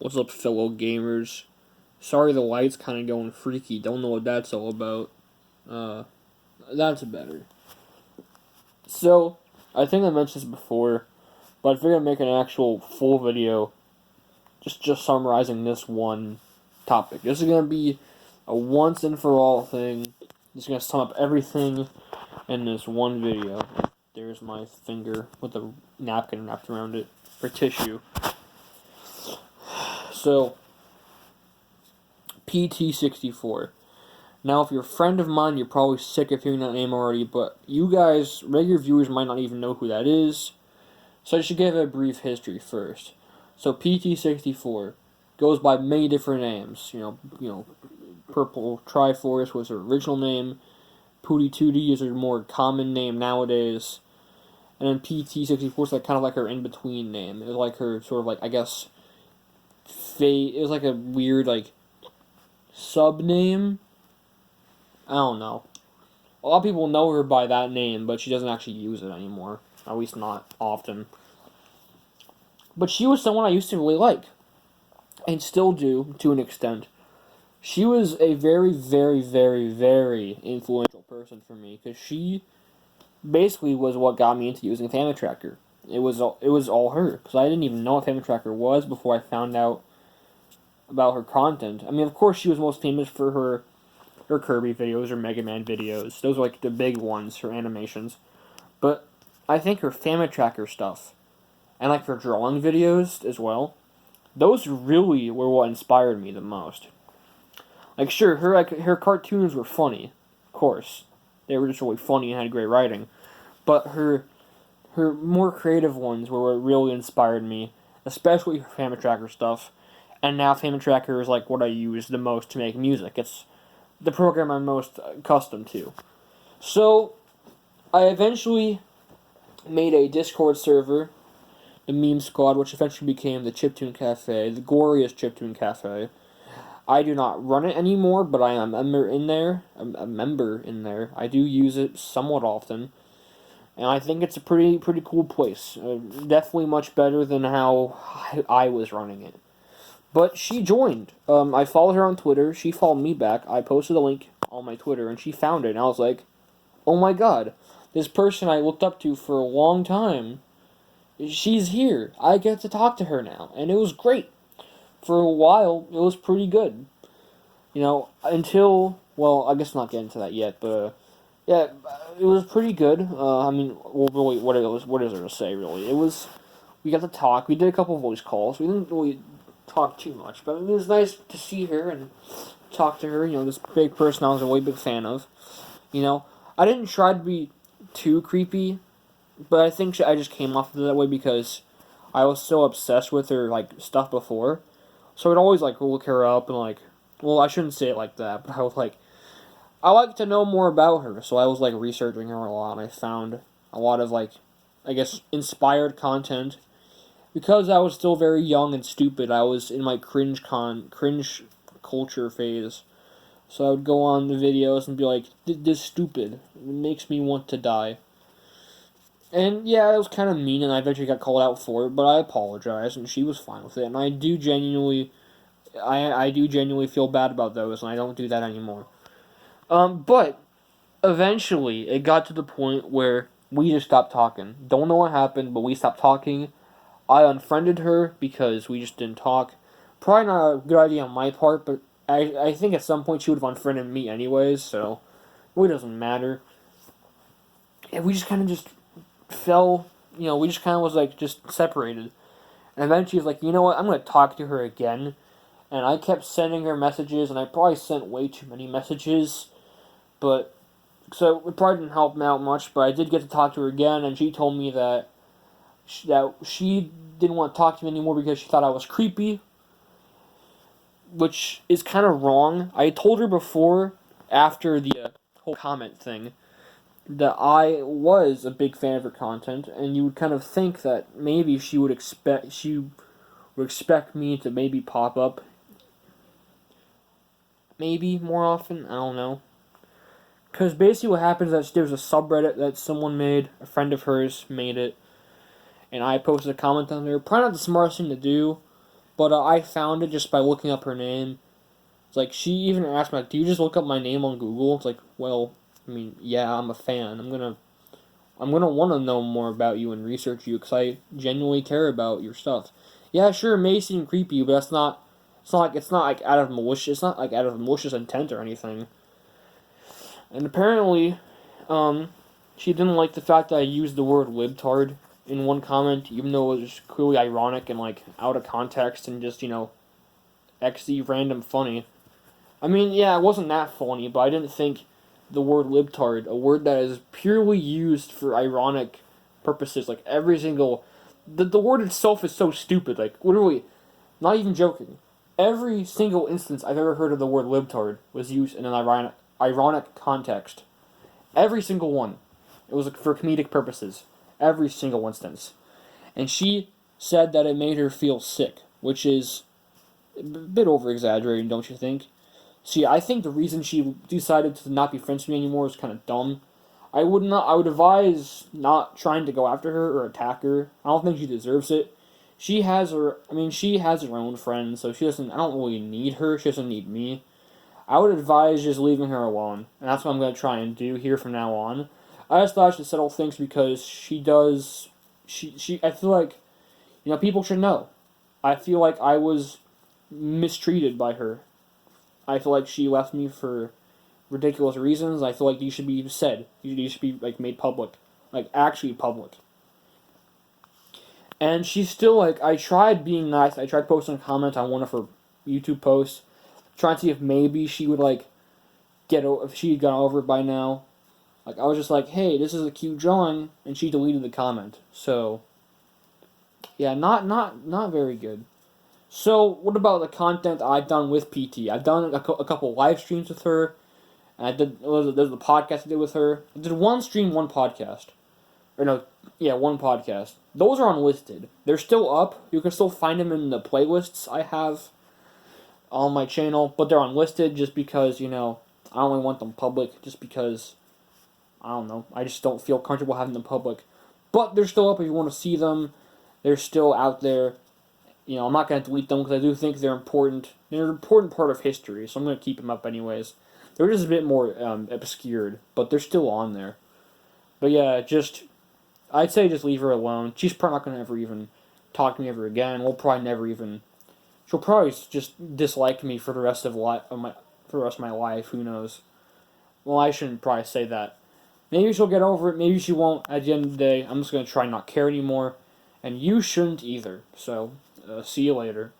What's up, fellow gamers? Sorry the light's kind of going freaky. Don't know what that's all about. Uh, that's better. So, I think I mentioned this before, but I figured I'd make an actual full video just summarizing this one topic. This is going to be a once and for all thing. Just going to sum up everything in this one video. There's my finger with a napkin wrapped around it for tissue. So, PeaTea64. Now, if you're a friend of mine, you're probably sick of hearing that name already, but you guys, regular viewers, might not even know who that is. So I should give a brief history first. So PeaTea64 goes by many different names. You know, Purple Triforce was her original name. Pootie Tootie is her more common name nowadays. And then PeaTea64 is like kind of like her in-between name. It was like her sort of like, I guess, it was like a weird like sub-name. I don't know. A lot of people know her by that name, but she doesn't actually use it anymore. At least not often. But she was someone I used to really like. And still do, to an extent. She was a very, very, very, very influential person for me. Because she basically was what got me into using Family Tracker. It was all her. Because I didn't even know what Family Tracker was before I found out about her content. I mean, of course, she was most famous for her Kirby videos or Mega Man videos. Those are like the big ones, her animations. But I think her Family Tracker stuff, and like her drawing videos as well, those really were what inspired me the most. Like, sure, her cartoons were funny, of course. They were just really funny and had great writing. But her more creative ones were what really inspired me, especially her Family Tracker stuff. And now Family Tracker is like what I use the most to make music. It's the program I'm most accustomed to. So, I eventually made a Discord server, the Meme Squad, which eventually became the Chiptune Cafe, the glorious Chiptune Cafe. I do not run it anymore, but I am a member in there. I do use it somewhat often, and I think it's a pretty cool place. Definitely much better than how I was running it. But she joined. I followed her on Twitter. She followed me back. I posted a link on my Twitter, and she found it. And I was like, oh my god, this person I looked up to for a long time, she's here. I get to talk to her now. And it was great. For a while, it was pretty good. You know, until, well, I guess not get into that yet, but, yeah, it was pretty good. I mean, well, really, what is there to say, really? We got to talk. We did a couple of voice calls. We didn't really talk too much, but it was nice to see her and talk to her. You know, this big person I was a really big fan of. You know, I didn't try to be too creepy, but I think I just came off of it that way because I was so obsessed with her like stuff before. So I'd always like look her up and like, well, I shouldn't say it like that, but I like to know more about her. So I was like researching her a lot, and I found a lot of like, I guess, inspired content. Because I was still very young and stupid, I was in my cringe culture phase. So I would go on the videos and be like, this is stupid. It makes me want to die. And yeah, it was kind of mean, and I eventually got called out for it, but I apologized, and she was fine with it. And I do genuinely feel bad about those, and I don't do that anymore. But eventually, it got to the point where we just stopped talking. Don't know what happened, but we stopped talking. I unfriended her because we just didn't talk. Probably not a good idea on my part, but I think at some point she would have unfriended me anyways, so it really doesn't matter. And we just kind of just fell, you know, we just kind of was like just separated. And eventually was like, you know what, I'm going to talk to her again. And I kept sending her messages, and I probably sent way too many messages, but so it probably didn't help me out much, but I did get to talk to her again, and she told me that she didn't want to talk to me anymore because she thought I was creepy, which is kind of wrong. I told her before, after the whole comment thing, that I was a big fan of her content, and you would kind of think that maybe she would expect me to maybe pop up, maybe more often. I don't know. Because basically what happens is that there's a subreddit that someone made, a friend of hers made it, and I posted a comment on there. Probably not the smartest thing to do, But I found it just by looking up her name. It's like she even asked me, like, "Do you just look up my name on Google?" It's like, well, I mean, yeah, I'm a fan. I'm gonna want to know more about you and research you because I genuinely care about your stuff. Yeah, sure, it may seem creepy, but that's not. It's not like out of malicious. It's not like out of malicious intent or anything. And apparently, um, she didn't like the fact that I used the word libtard in one comment, even though it was clearly ironic and like out of context and just XD random funny. I mean, yeah, it wasn't that funny, but I didn't think the word libtard, a word that is purely used for ironic purposes, like every single. The word itself is so stupid, like, literally, not even joking. Every single instance I've ever heard of the word libtard was used in an ironic context. Every single one. It was for comedic purposes. Every single instance. And she said that it made her feel sick, which is a bit over exaggerating, don't you think? See, I think the reason she decided to not be friends with me anymore is kind of dumb. I would advise not trying to go after her or attack her. I don't think she deserves it. She has her own friends, so I don't really need her. She doesn't need me. I would advise just leaving her alone, and that's what I'm going to try and do here from now on. I just thought I should settle things because I feel like, people should know. I feel like I was mistreated by her. I feel like she left me for ridiculous reasons. I feel like these should be said. These should be like made public, like actually public. And she's still like, I tried being nice. I tried posting a comment on one of her YouTube posts, trying to see if maybe she would like if she had gone over it by now. Like I was just like, hey, this is a cute drawing, and she deleted the comment. So yeah, not very good. So what about the content I've done with PT? I've done a couple live streams with her. And there's the podcast I did with her. I did one stream, one podcast. Or no, yeah, one podcast. Those are unlisted. They're still up. You can still find them in the playlists I have on my channel, but they're unlisted just because, I only want them public just because, I don't know, I just don't feel comfortable having them public. But they're still up if you want to see them. They're still out there. I'm not going to delete them because I do think they're important. They're an important part of history, so I'm going to keep them up anyways. They're just a bit more obscured, but they're still on there. But yeah, I'd say just leave her alone. She's probably not going to ever even talk to me ever again. She'll probably just dislike me for the rest of my life. Who knows? Well, I shouldn't probably say that. Maybe she'll get over it. Maybe she won't. At the end of the day, I'm just going to try not care anymore. And you shouldn't either. So, see you later.